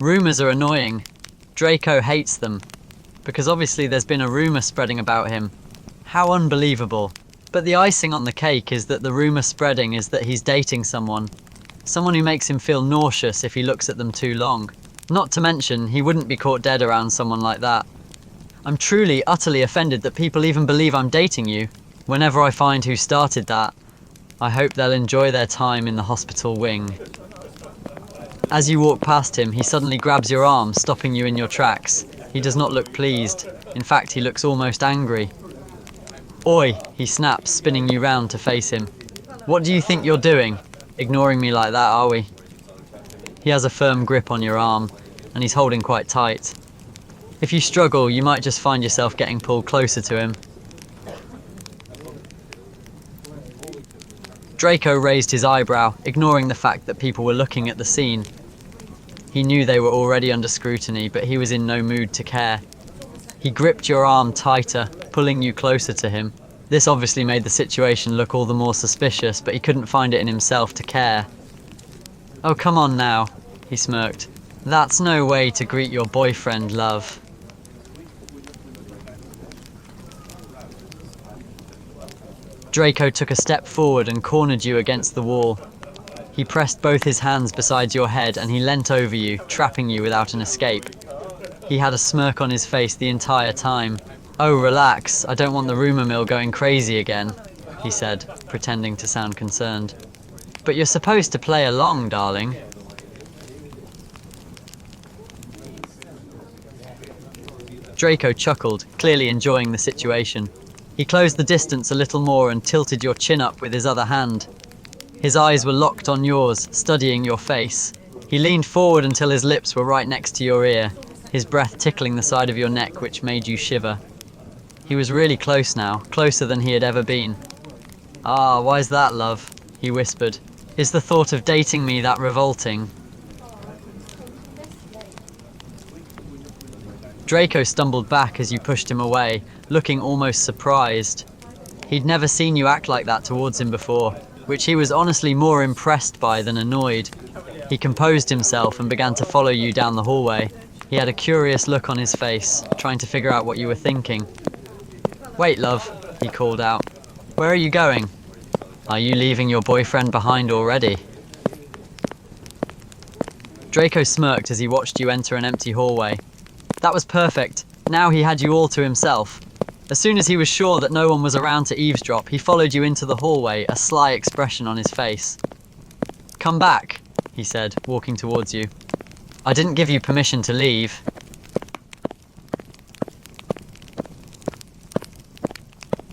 Rumours are annoying. Draco hates them, because obviously there's been a rumour spreading about him. How unbelievable. But the icing on the cake is that the rumour spreading is that he's dating someone. Someone who makes him feel nauseous if he looks at them too long. Not to mention, he wouldn't be caught dead around someone like that. I'm truly, utterly offended that people even believe I'm dating you. Whenever I find who started that, I hope they'll enjoy their time in the hospital wing. As you walk past him, he suddenly grabs your arm, stopping you in your tracks. He does not look pleased. In fact, he looks almost angry. Oi, he snaps, spinning you round to face him. What do you think you're doing? Ignoring me like that, are we? He has a firm grip on your arm, and he's holding quite tight. If you struggle, you might just find yourself getting pulled closer to him. Draco raised his eyebrow, ignoring the fact that people were looking at the scene. He knew they were already under scrutiny, but he was in no mood to care. He gripped your arm tighter, pulling you closer to him. This obviously made the situation look all the more suspicious, but he couldn't find it in himself to care. Oh, come on now, he smirked. That's no way to greet your boyfriend, love. Draco took a step forward and cornered you against the wall. He pressed both his hands beside your head and he leant over you, trapping you without an escape. He had a smirk on his face the entire time. Oh, relax, I don't want the rumour mill going crazy again, he said, pretending to sound concerned. But you're supposed to play along, darling. Draco chuckled, clearly enjoying the situation. He closed the distance a little more and tilted your chin up with his other hand. His eyes were locked on yours, studying your face. He leaned forward until his lips were right next to your ear, his breath tickling the side of your neck, which made you shiver. He was really close now, closer than he had ever been. Ah, why's that, love? He whispered. Is the thought of dating me that revolting? Draco stumbled back as you pushed him away, looking almost surprised. He'd never seen you act like that towards him before, which he was honestly more impressed by than annoyed. He composed himself and began to follow you down the hallway. He had a curious look on his face, trying to figure out what you were thinking. Wait, love, he called out. Where are you going? Are you leaving your boyfriend behind already? Draco smirked as he watched you enter an empty hallway. That was perfect. Now he had you all to himself. As soon as he was sure that no one was around to eavesdrop, he followed you into the hallway, a sly expression on his face. Come back, he said, walking towards you. I didn't give you permission to leave.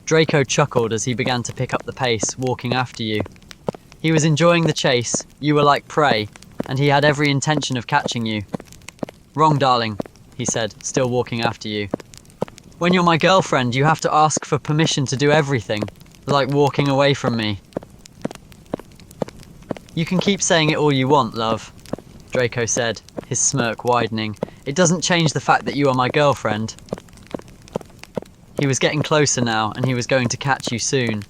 Draco chuckled as he began to pick up the pace, walking after you. He was enjoying the chase, you were like prey, and he had every intention of catching you. Wrong, darling, he said, still walking after you. When you're my girlfriend, you have to ask for permission to do everything, like walking away from me. You can keep saying it all you want, love, Draco said, his smirk widening. It doesn't change the fact that you are my girlfriend. He was getting closer now, and he was going to catch you soon,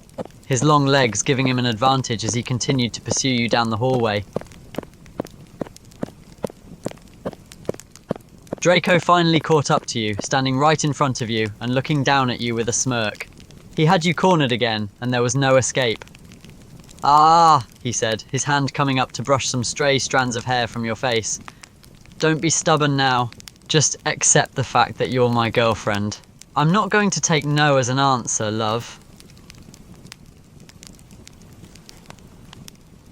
his long legs giving him an advantage as he continued to pursue you down the hallway. Draco finally caught up to you, standing right in front of you and looking down at you with a smirk. He had you cornered again, and there was no escape. Ah, he said, his hand coming up to brush some stray strands of hair from your face. Don't be stubborn now. Just accept the fact that you're my girlfriend. I'm not going to take no as an answer, love.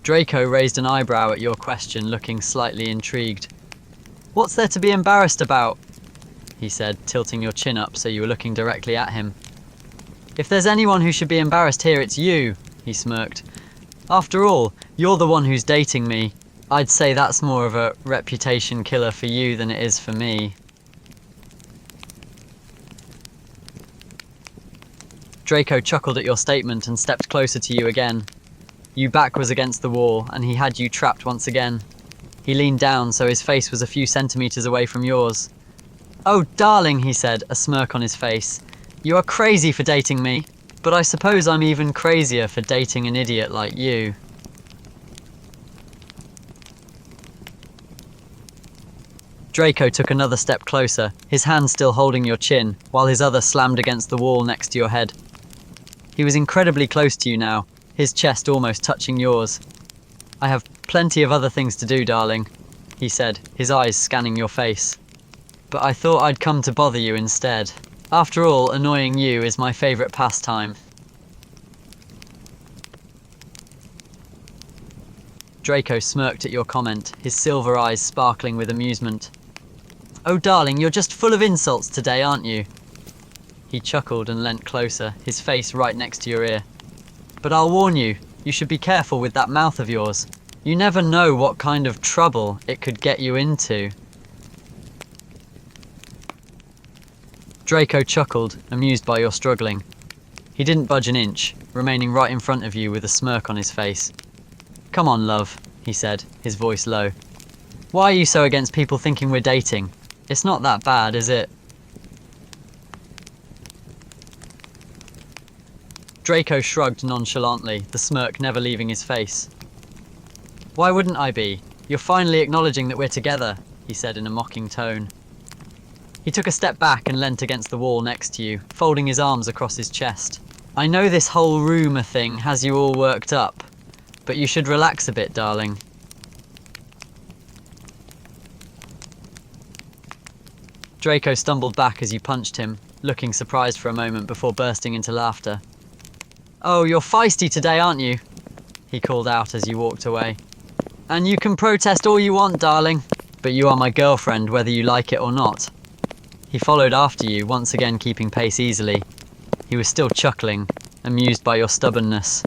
Draco raised an eyebrow at your question, looking slightly intrigued. What's there to be embarrassed about? He said, tilting your chin up so you were looking directly at him. If there's anyone who should be embarrassed here, it's you, he smirked. After all, you're the one who's dating me. I'd say that's more of a reputation killer for you than it is for me. Draco chuckled at your statement and stepped closer to you again. Your back was against the wall, and he had you trapped once again. He leaned down so his face was a few centimeters away from yours. Oh, darling, he said, a smirk on his face. You are crazy for dating me, but I suppose I'm even crazier for dating an idiot like you. Draco took another step closer, his hand still holding your chin, while his other slammed against the wall next to your head. He was incredibly close to you now, his chest almost touching yours. "I have plenty of other things to do, darling," he said, his eyes scanning your face. "But I thought I'd come to bother you instead. After all, annoying you is my favourite pastime." Draco smirked at your comment, his silver eyes sparkling with amusement. "Oh darling, you're just full of insults today, aren't you?" He chuckled and leant closer, his face right next to your ear. "But I'll warn you, you should be careful with that mouth of yours. You never know what kind of trouble it could get you into." Draco chuckled, amused by your struggling. He didn't budge an inch, remaining right in front of you with a smirk on his face. "Come on, love," he said, his voice low. "Why are you so against people thinking we're dating? It's not that bad, is it?" Draco shrugged nonchalantly, the smirk never leaving his face. "Why wouldn't I be? You're finally acknowledging that we're together," he said in a mocking tone. He took a step back and leant against the wall next to you, folding his arms across his chest. "I know this whole rumour thing has you all worked up, but you should relax a bit, darling." Draco stumbled back as you punched him, looking surprised for a moment before bursting into laughter. "Oh, you're feisty today, aren't you?" he called out as you walked away. "And you can protest all you want, darling, but you are my girlfriend whether you like it or not." He followed after you, once again keeping pace easily. He was still chuckling, amused by your stubbornness.